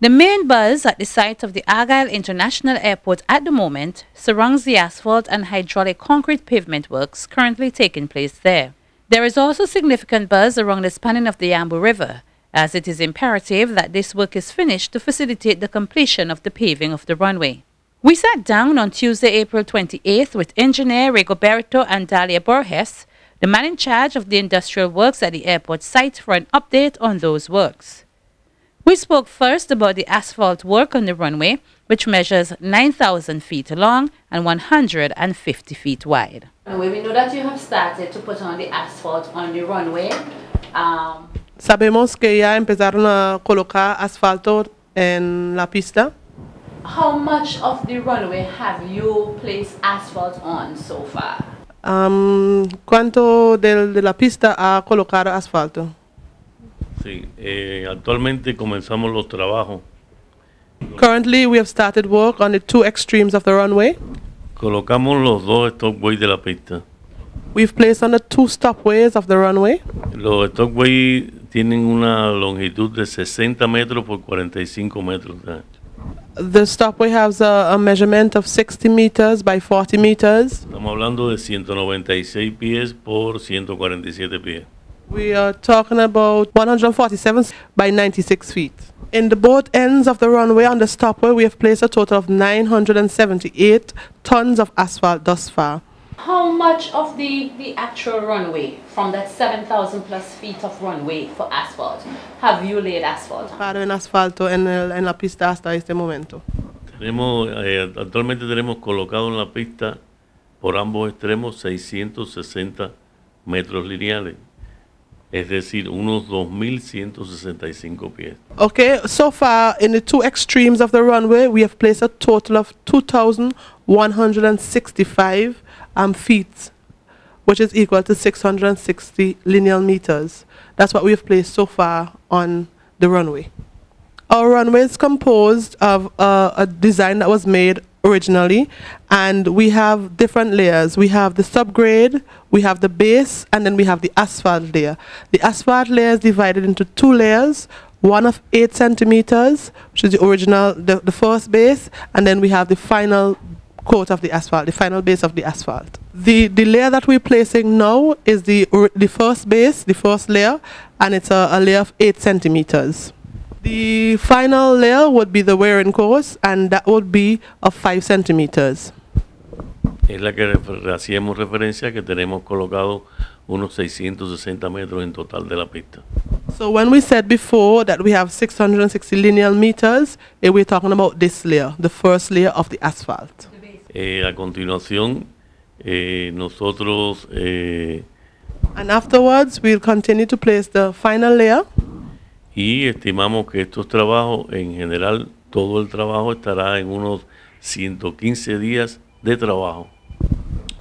The main buzz at the site of the Argyle International Airport at the moment surrounds the asphalt and hydraulic concrete pavement works currently taking place there. There is also significant buzz around the spanning of the Yambu River, as it is imperative that this work is finished to facilitate the completion of the paving of the runway. We sat down on Tuesday, April 28th with engineer Rigoberto Andalia Borges, the man in charge of the industrial works at the airport site, for an update on those works. We spoke first about the asphalt work on the runway, which measures 9,000 feet long and 150 feet wide. We know that you have started to put on the asphalt on the runway. Sabemos que ya empezaron a colocar asfalto en la pista. How much of the runway have you placed asphalt on so far? ¿Cuánto de la pista ha colocado asfalto? Sí, actualmente comenzamos los trabajos. Currently, we have started work on the two extremes of the runway. Colocamos los dos stopways de la pista. We've placed on the two stopways of the runway. Los stopways tienen una longitud de 60 metros por 45 metros de ancho. The stopway has a measurement of 60 meters by 40 meters. Estamos hablando de 196 pies por 147 pies. We are talking about 147 by 96 feet. In the both ends of the runway on the stopway, we have placed a total of 978 tons of asphalt thus far. How much of the actual runway, from that 7,000 plus feet of runway for asphalt, have you laid asphalt? En asfalto en la pista hasta este momento. Actualmente tenemos colocado en la pista por ambos extremos 660 metros lineales. Es decir, unos 2,165 pies. Okay, so far in the two extremes of the runway, we have placed a total of 2,165 feet, which is equal to 660 linear meters. That's what we have placed so far on the runway. Our runway is composed of a design that was made originally, and we have different layers. We have the subgrade, we have the base, and then we have the asphalt layer. The asphalt layer is divided into two layers, one of 8 centimeters, which is the original, the first base, and then we have the final coat of the asphalt, the final base of the asphalt. The layer that we're placing now is the first base, the first layer, and it's a layer of 8 centimeters. The final layer would be the wearing course, and that would be of 5 centimeters. Es la que hacíamos referencia, que tenemos colocado unos 660 metros en total de la pista. So when we said before that we have 660 linear meters, we're talking about this layer, the first layer of the asphalt. A continuación, nosotros... and afterwards, we'll continue to place the final layer. Y estimamos que estos trabajos, en general, todo el trabajo estará en unos 115 días de trabajo.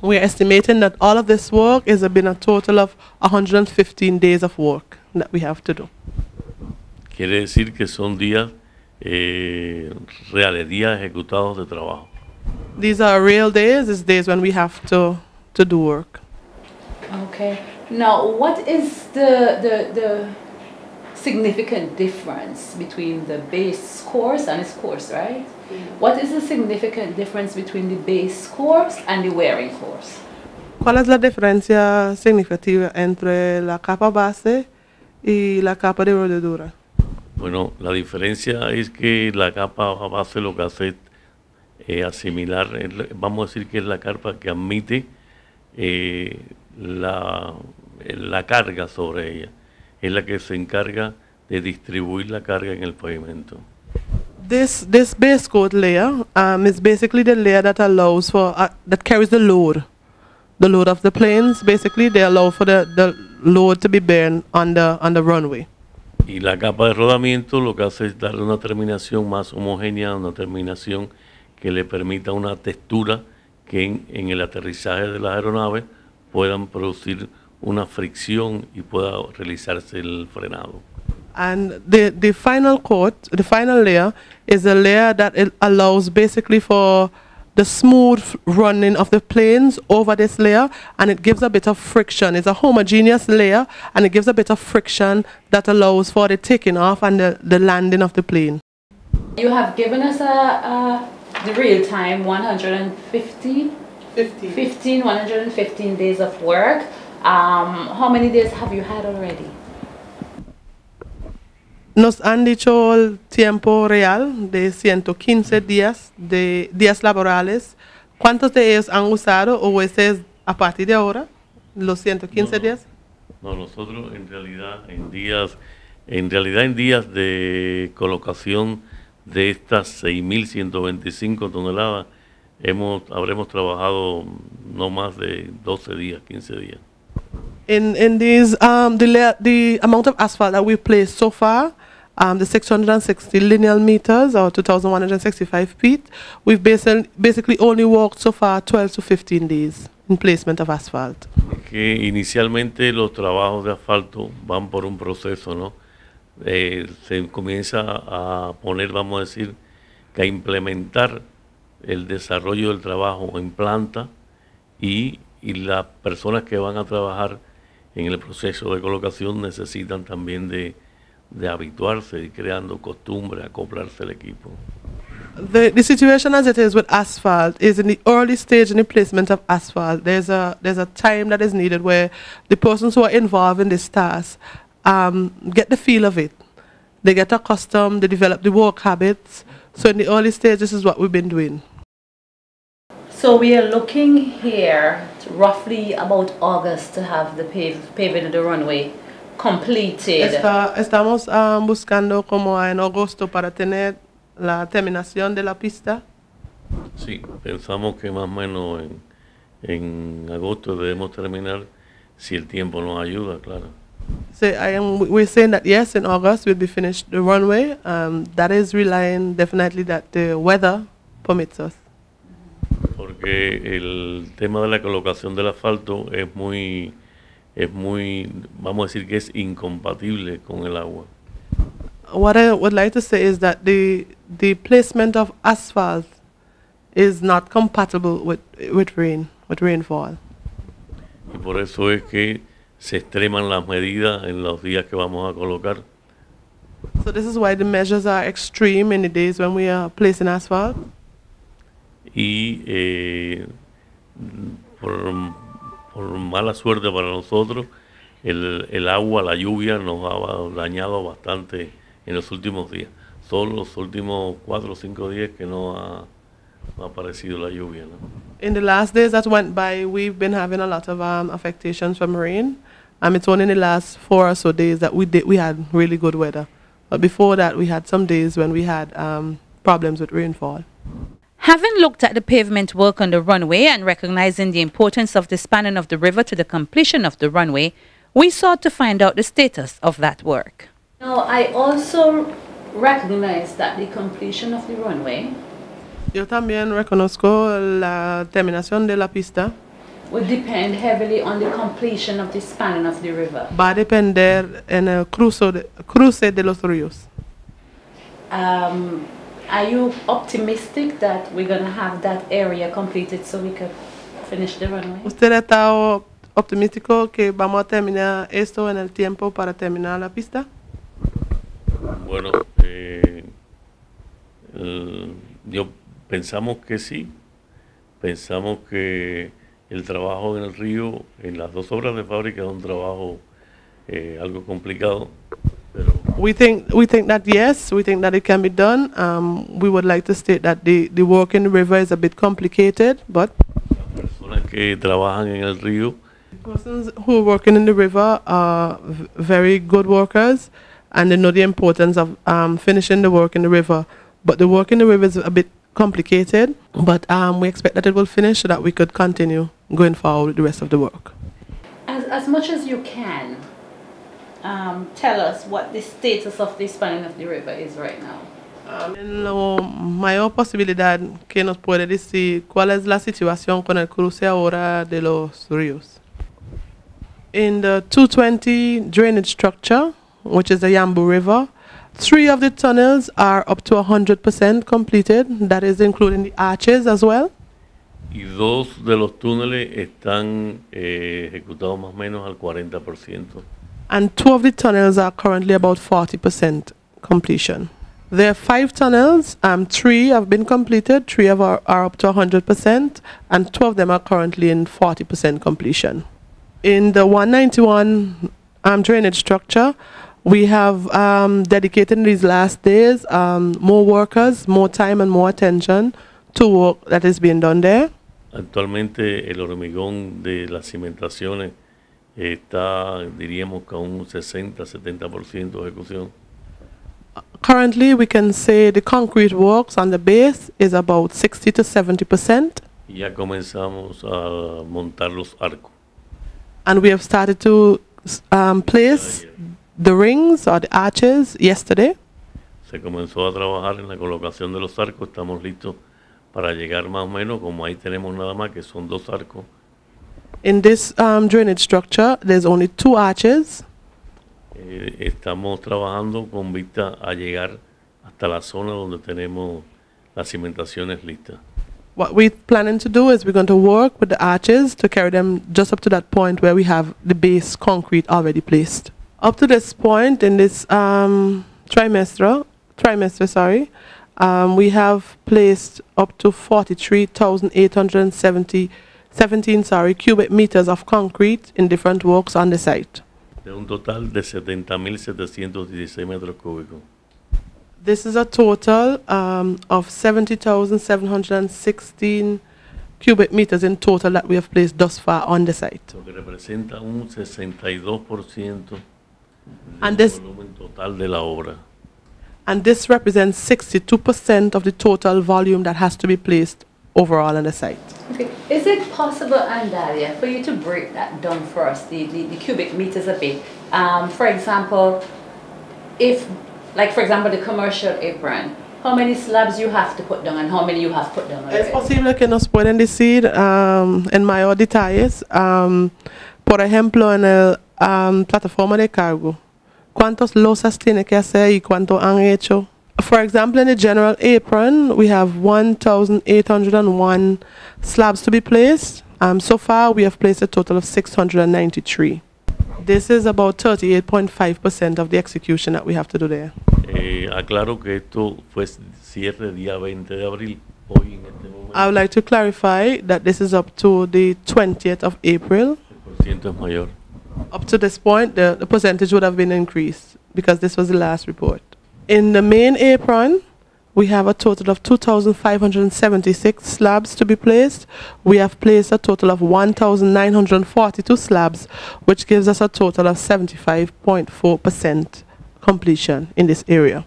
We are estimating that all of this work has been a total of 115 days of work that we have to do. Quiere decir que son días reales, días ejecutados de trabajo. These are real days, it's days when we have to do work. Okay. Now, what is the significant difference between the base course and its course, right? What is the significant difference between the base course and the wearing course? ¿Cuál es la diferencia significativa entre la capa base y la capa de rodadura? Bueno, la diferencia es que la capa base lo que hace es asimilar, vamos a decir que es la capa que admite la carga sobre ella. Es la que se encarga de distribuir la carga en el pavimento. This base coat layer is basically the layer that allows for that carries the load of the planes. Basically, they allow for the load to be borne on the runway. Y la capa de rodamiento lo que hace es darle una terminación más homogénea, una terminación que le permita una textura que en el aterrizaje de las aeronaves puedan producir una fricción y pueda realizarse el frenado. And the final coat, the final layer, is a layer that it allows basically for the smooth running of the planes over this layer, and it gives a bit of friction. It's a homogeneous layer, and it gives a bit of friction that allows for the taking off and the landing of the plane. You have given us the real time 115 days of work. How many days have you had already? Nos han dicho el tiempo real de 115 días, de días laborales. ¿Cuántos de ellos han usado o ese es a partir de ahora, los 115 días? No, nosotros en realidad en días de colocación de estas 6.125 toneladas habremos trabajado no más de 12 días, 15 días. In these, the amount of asphalt that we've placed so far, the 660 linear meters or 2,165 feet, we've basically only worked so far 12 to 15 days in placement of asphalt. Que inicialmente los trabajos de asfalto van por un proceso, ¿no? Se comienza a poner, vamos a decir, que a implementar el desarrollo del trabajo en planta y las personas que van a trabajar en el proceso de colocación necesitan también de habituarse y creando costumbre, acoplarse al equipo. The situation as it is with asphalt is in the early stage in the placement of asphalt. There's a time that is needed where the persons who are involved in this task get the feel of it. They get accustomed, they develop the work habits. So in the early stage, this is what we've been doing. So we are looking here to roughly about August to have the paving of the runway completed. Estamos buscando como en agosto para tener la terminación de la pista. Sí, pensamos que más o menos en agosto debemos terminar si el tiempo nos ayuda, claro. So we're saying that yes, in August we'll be finished the runway. That is relying definitely that the weather permits us. Porque el tema de la colocación del asfalto es muy, vamos a decir que es incompatible con el agua. What I would like to say is that the placement of asphalt is not compatible with rainfall. Y por eso es que se extreman las medidas en los días que vamos a colocar. So this is why the measures are extreme in the days when we are placing asphalt. Y por mala suerte para nosotros, el agua, la lluvia nos ha dañado bastante en los últimos días. Solo los últimos 4 o 5 días que no ha aparecido la lluvia, ¿no? In the last days that went by, we've been having a lot of affectations from rain. It's only in the last 4 or so days that we had really good weather. But before that, we had some days when we had problems with rainfall. Having looked at the pavement work on the runway and recognizing the importance of the spanning of the river to the completion of the runway, we sought to find out the status of that work. Now, I also recognize that the completion of the runway Yo también reconozco la terminación de la pista. Would depend heavily on the completion of the spanning of the river. Va a depender en el cruce de los ríos. Are you optimistic that we're going to have that area completed so we could finish the runway? ¿Usted está optimístico que vamos a terminar esto en el tiempo para terminar la pista? Bueno, yo pensamos que sí. Pensamos que el trabajo en el río, en las 2 obras de fábrica, es un trabajo algo complicado. Pero we think that yes, we think that it can be done. We would like to state that the work in the river is a bit complicated, but las personas que trabajan en el río, the persons who are working in the river are very good workers, and they know the importance of finishing the work in the river. But the work in the river is a bit complicated, but we expect that it will finish so that we could continue going forward with the rest of the work. As much as you can, tell us what the status of the spanning of the river is right now. Mayor posibilidad que nos puede decir cuál es la situación con el cruce ahora de los ríos. In the 220 drainage structure, which is the Yambu River, 3 of the tunnels are up to 100% completed. That is including the arches as well. Y 2 de los túneles están ejecutados más o menos al 40%. And 2 of the tunnels are currently about 40% completion. There are 5 tunnels. 3 have been completed. 3 are up to 100%, and 2 of them are currently in 40% completion. In the 191 drainage structure, we have dedicated in these last days more workers, more time and more attention to work that is being done there. Actualmente el hormigón de las cimentaciones está, diríamos, con un 60-70% de ejecución. Currently, we can say the concrete works on the base is about 60 to 70%. Y ya comenzamos a montar los arcos. And we have started to place the rings or the arches yesterday. Se comenzó a trabajar en la colocación de los arcos. Estamos listos para llegar más o menos, como ahí tenemos nada más que son 2 arcos. In this drainage structure, there's only 2 arches. Estamos trabajando con vista a llegar hasta la zona donde tenemos las cimentaciones listas. What we're planning to do is we're going to work with the arches to carry them just up to that point where we have the base concrete already placed. Up to this point in this trimester, we have placed up to 43,817 cubic meters of concrete in different works on the site. De un total de 70.716 metros cúbicos. This is a total of 70,716 cubic meters in total that we have placed thus far on the site. Lo que representa un 62% And del this- volumen total de la obra. And this represents 62% of the total volume that has to be placed overall on the site. Okay. Is it possible, Andalia, for you to break that down for us, the cubic meters a bit? For example, if, like for example, the commercial apron, how many slabs you have to put down and how many you have put down already? Es posible que nos pueden decir en mayor detalles, por ejemplo, en el plataforma de cargo, ¿cuántos losas tiene que hacer y cuánto han hecho? For example, in the general apron, we have 1,801 slabs to be placed. So far, we have placed a total of 693. This is about 38.5% of the execution that we have to do there. Aclaro que esto fue cierre día 20 de abril, hoy en este momento. I would like to clarify that this is up to the 20th of April. El porciento es mayor. Up to this point, the percentage would have been increased because this was the last report. In the main apron, we have a total of 2,576 slabs to be placed. We have placed a total of 1,942 slabs, which gives us a total of 75.4% completion in this area.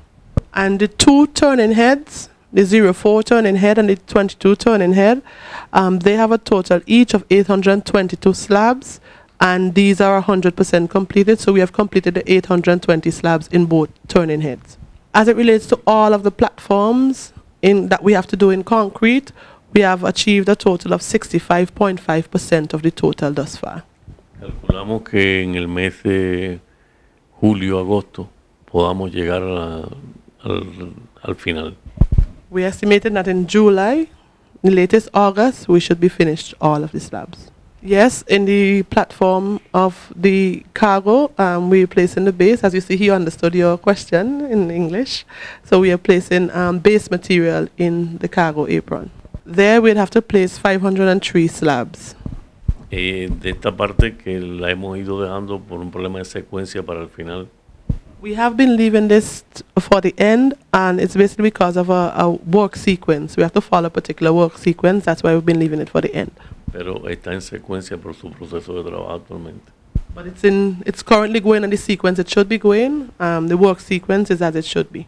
And the 2 turning heads, the 04 turning head and the 22 turning head, they have a total each of 822 slabs, and these are 100% completed, so we have completed the 820 slabs in both turning heads. As it relates to all of the platforms that we have to do in concrete, we have achieved a total of 65.5% of the total thus far. Calculamos que en el mes de julio, agosto, podamos llegar al final. We estimated that in July, the latest August, we should be finished all of the slabs. Yes, in the platform of the cargo, we place in the base. As you see, he understood your question in English. So we are placing base material in the cargo apron. There we'd have to place 503 slabs. De esta parte que la hemos ido dejando por un problema de secuencia para el final. We have been leaving this for the end, and it's basically because of a work sequence. We have to follow a particular work sequence. That's why we've been leaving it for the end. Pero está en secuencia por su proceso de trabajo actualmente. But it's currently going on the sequence it should be going. The work sequence is as it should be.